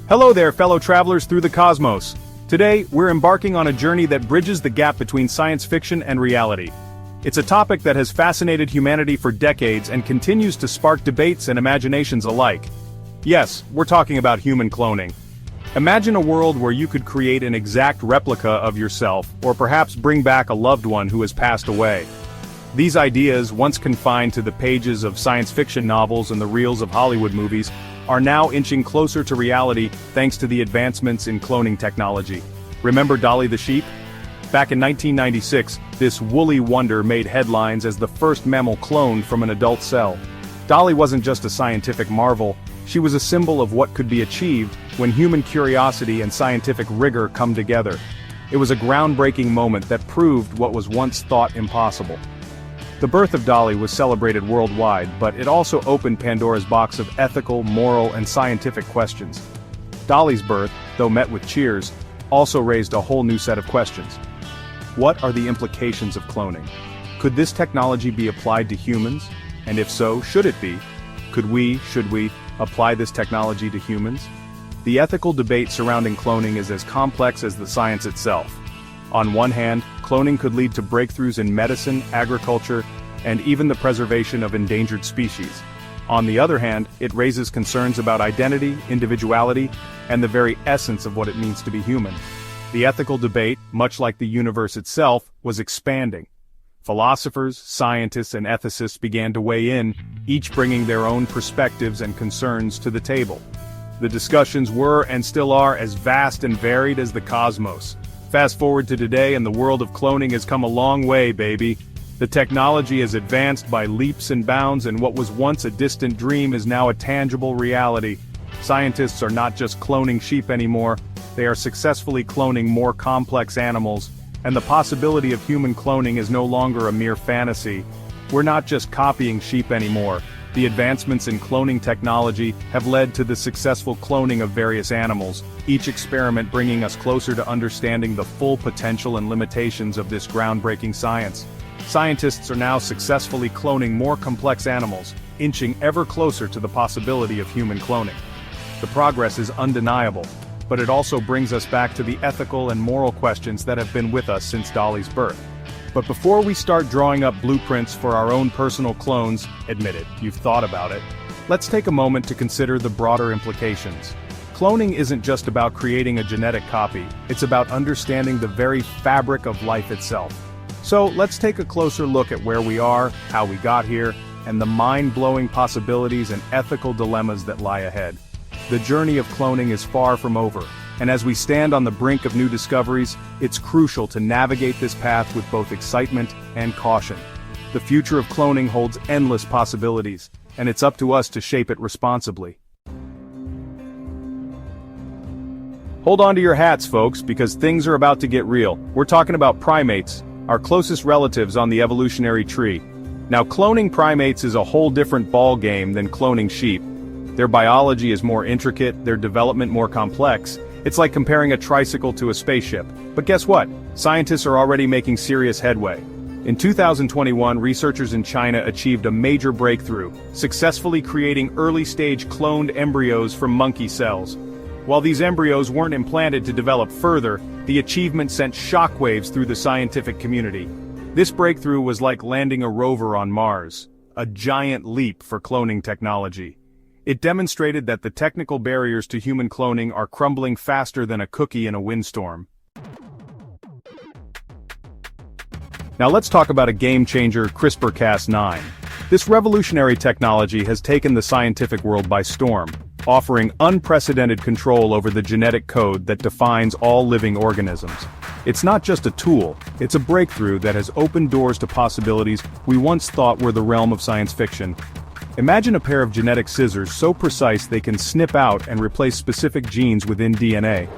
Hello there, fellow travelers through the cosmos. Today, we're embarking on a journey that bridges the gap between science fiction and reality. It's a topic that has fascinated humanity for decades and continues to spark debates and imaginations alike. Yes, we're talking about human cloning. Imagine a world where you could create an exact replica of yourself, or perhaps bring back a loved one who has passed away. These ideas, once confined to the pages of science fiction novels and the reels of Hollywood movies, are now inching closer to reality thanks to the advancements in cloning technology. Remember Dolly the sheep? Back in 1996, this woolly wonder made headlines as the first mammal cloned from an adult cell. Dolly wasn't just a scientific marvel, she was a symbol of what could be achieved when human curiosity and scientific rigor come together. It was a groundbreaking moment that proved what was once thought impossible. The birth of Dolly was celebrated worldwide, but it also opened Pandora's box of ethical, moral, and scientific questions. Dolly's birth, though met with cheers, also raised a whole new set of questions. What are the implications of cloning? Could this technology be applied to humans? And if so, should it be? Should we, apply this technology to humans? The ethical debate surrounding cloning is as complex as the science itself. On one hand, cloning could lead to breakthroughs in medicine, agriculture, and even the preservation of endangered species. On the other hand, it raises concerns about identity, individuality, and the very essence of what it means to be human. The ethical debate, much like the universe itself, was expanding. Philosophers, scientists, and ethicists began to weigh in, each bringing their own perspectives and concerns to the table. The discussions were, and still are, as vast and varied as the cosmos. Fast forward to today and the world of cloning has come a long way, baby. The technology has advanced by leaps and bounds, and what was once a distant dream is now a tangible reality. Scientists are not just cloning sheep anymore, they are successfully cloning more complex animals, and the possibility of human cloning is no longer a mere fantasy. We're not just copying sheep anymore. The advancements in cloning technology have led to the successful cloning of various animals, each experiment bringing us closer to understanding the full potential and limitations of this groundbreaking science. Scientists are now successfully cloning more complex animals, inching ever closer to the possibility of human cloning. The progress is undeniable, but it also brings us back to the ethical and moral questions that have been with us since Dolly's birth. But before we start drawing up blueprints for our own personal clones, admit it, you've thought about it, let's take a moment to consider the broader implications. Cloning isn't just about creating a genetic copy, it's about understanding the very fabric of life itself. So let's take a closer look at where we are, how we got here, and the mind-blowing possibilities and ethical dilemmas that lie ahead. The journey of cloning is far from over, and as we stand on the brink of new discoveries, it's crucial to navigate this path with both excitement and caution. The future of cloning holds endless possibilities, and it's up to us to shape it responsibly. Hold on to your hats, folks, because things are about to get real. We're talking about primates, our closest relatives on the evolutionary tree. Now, cloning primates is a whole different ball game than cloning sheep. Their biology is more intricate, their development more complex. It's like comparing a tricycle to a spaceship. But guess what? Scientists are already making serious headway. In 2021, researchers in China achieved a major breakthrough, successfully creating early-stage cloned embryos from monkey cells. While these embryos weren't implanted to develop further, the achievement sent shockwaves through the scientific community. This breakthrough was like landing a rover on Mars, a giant leap for cloning technology. It demonstrated that the technical barriers to human cloning are crumbling faster than a cookie in a windstorm. Now let's talk about a game-changer, CRISPR-Cas9. This revolutionary technology has taken the scientific world by storm, offering unprecedented control over the genetic code that defines all living organisms. It's not just a tool, it's a breakthrough that has opened doors to possibilities we once thought were the realm of science fiction. Imagine a pair of genetic scissors so precise they can snip out and replace specific genes within DNA.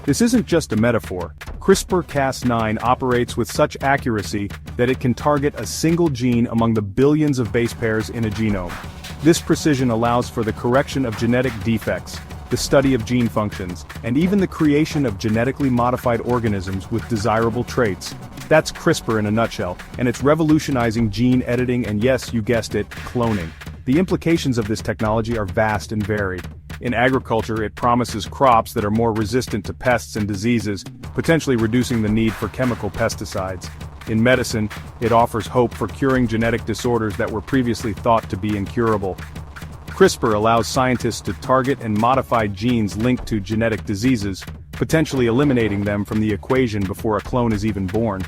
This isn't just a metaphor. CRISPR-Cas9 operates with such accuracy that it can target a single gene among the billions of base pairs in a genome. This precision allows for the correction of genetic defects, the study of gene functions, and even the creation of genetically modified organisms with desirable traits. That's CRISPR in a nutshell, and it's revolutionizing gene editing and, yes, you guessed it, cloning. The implications of this technology are vast and varied. In agriculture, it promises crops that are more resistant to pests and diseases, potentially reducing the need for chemical pesticides. In medicine, it offers hope for curing genetic disorders that were previously thought to be incurable. CRISPR allows scientists to target and modify genes linked to genetic diseases, potentially eliminating them from the equation before a clone is even born.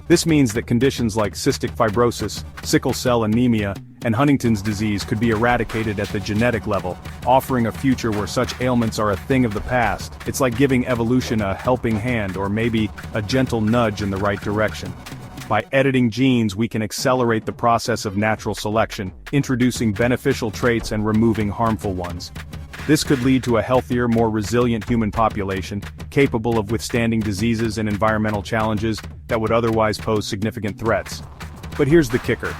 This means that conditions like cystic fibrosis, sickle cell anemia, and Huntington's disease could be eradicated at the genetic level, offering a future where such ailments are a thing of the past. It's like giving evolution a helping hand or maybe a gentle nudge in the right direction. By editing genes, we can accelerate the process of natural selection, introducing beneficial traits and removing harmful ones. This could lead to a healthier, more resilient human population, capable of withstanding diseases and environmental challenges that would otherwise pose significant threats. But here's the kicker.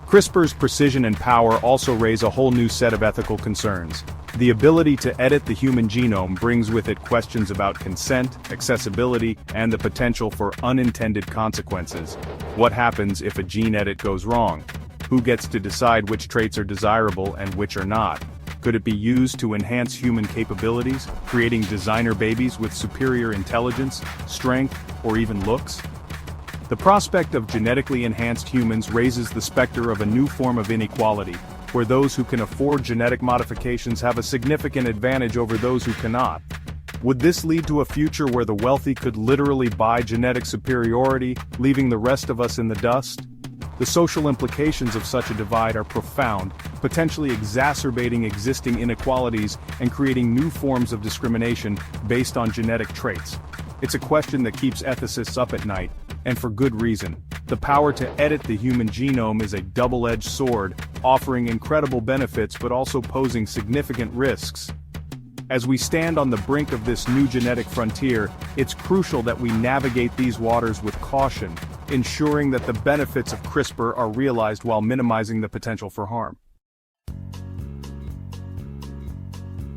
CRISPR's precision and power also raise a whole new set of ethical concerns. The ability to edit the human genome brings with it questions about consent, accessibility, and the potential for unintended consequences. What happens if a gene edit goes wrong? Who gets to decide which traits are desirable and which are not? Could it be used to enhance human capabilities, creating designer babies with superior intelligence, strength, or even looks? The prospect of genetically enhanced humans raises the specter of a new form of inequality, where those who can afford genetic modifications have a significant advantage over those who cannot. Would this lead to a future where the wealthy could literally buy genetic superiority, leaving the rest of us in the dust? The social implications of such a divide are profound, potentially exacerbating existing inequalities and creating new forms of discrimination based on genetic traits. It's a question that keeps ethicists up at night, and for good reason. The power to edit the human genome is a double-edged sword, offering incredible benefits but also posing significant risks. As we stand on the brink of this new genetic frontier, it's crucial that we navigate these waters with caution, ensuring that the benefits of CRISPR are realized while minimizing the potential for harm.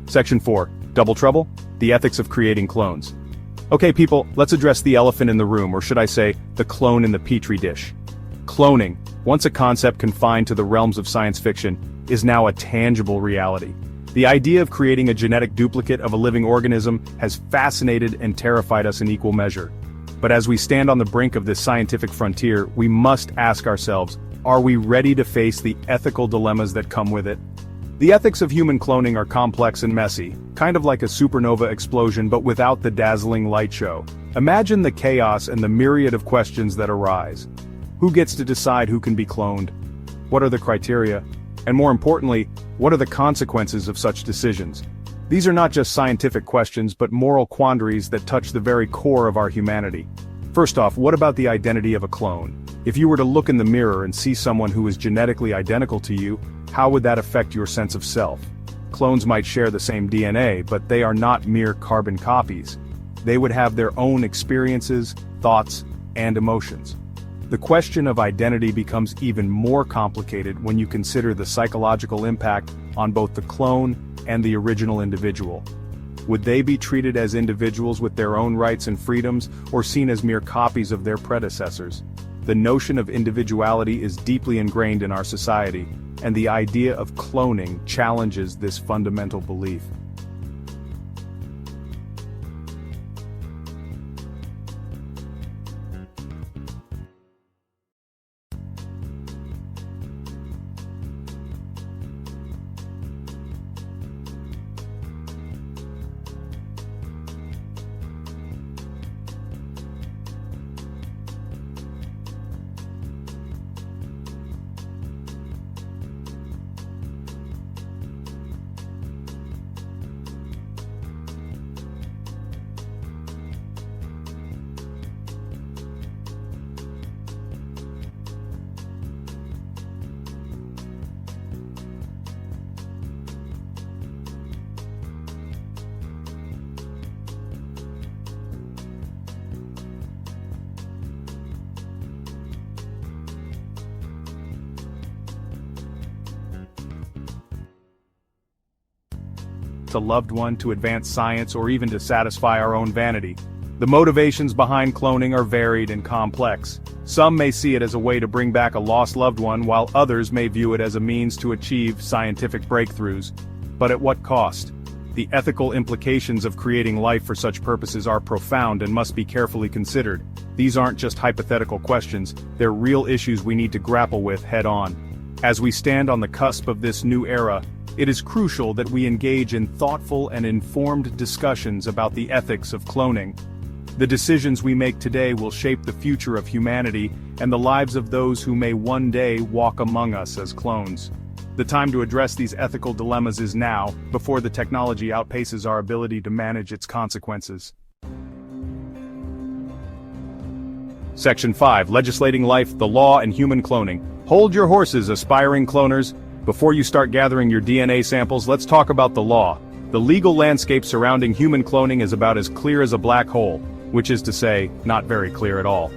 Section 4. Double Trouble? The Ethics of Creating Clones. Okay people, let's address the elephant in the room, or should I say, the clone in the petri dish. Cloning, once a concept confined to the realms of science fiction, is now a tangible reality. The idea of creating a genetic duplicate of a living organism has fascinated and terrified us in equal measure. But as we stand on the brink of this scientific frontier, we must ask ourselves, are we ready to face the ethical dilemmas that come with it? The ethics of human cloning are complex and messy, kind of like a supernova explosion but without the dazzling light show. Imagine the chaos and the myriad of questions that arise. Who gets to decide who can be cloned? What are the criteria? And more importantly, what are the consequences of such decisions? These are not just scientific questions but moral quandaries that touch the very core of our humanity. First off, what about the identity of a clone? If you were to look in the mirror and see someone who is genetically identical to you, how would that affect your sense of self? Clones might share the same DNA, but they are not mere carbon copies. They would have their own experiences, thoughts, and emotions. The question of identity becomes even more complicated when you consider the psychological impact on both the clone and the original individual. Would they be treated as individuals with their own rights and freedoms, or seen as mere copies of their predecessors? The notion of individuality is deeply ingrained in our society, and the idea of cloning challenges this fundamental belief. A loved one, to advance science, or even to satisfy our own vanity. The motivations behind cloning are varied and complex. Some may see it as a way to bring back a lost loved one, while others may view it as a means to achieve scientific breakthroughs. But at what cost? The ethical implications of creating life for such purposes are profound and must be carefully considered. These aren't just hypothetical questions, they're real issues we need to grapple with head-on. As we stand on the cusp of this new era, it is crucial that we engage in thoughtful and informed discussions about the ethics of cloning. The decisions we make today will shape the future of humanity and the lives of those who may one day walk among us as clones. The time to address these ethical dilemmas is now, before the technology outpaces our ability to manage its consequences. Section 5. Legislating Life, the Law, and Human Cloning. Hold your horses, aspiring cloners. Before you start gathering your DNA samples, let's talk about the law. The legal landscape surrounding human cloning is about as clear as a black hole, which is to say, not very clear at all.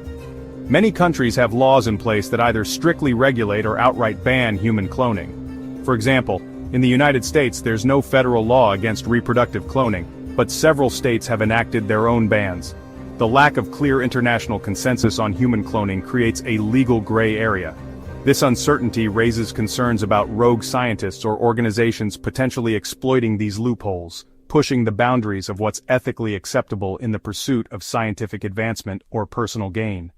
Many countries have laws in place that either strictly regulate or outright ban human cloning. For example, in the United States there's no federal law against reproductive cloning, but several states have enacted their own bans. The lack of clear international consensus on human cloning creates a legal gray area. This uncertainty raises concerns about rogue scientists or organizations potentially exploiting these loopholes, pushing the boundaries of what's ethically acceptable in the pursuit of scientific advancement or personal gain.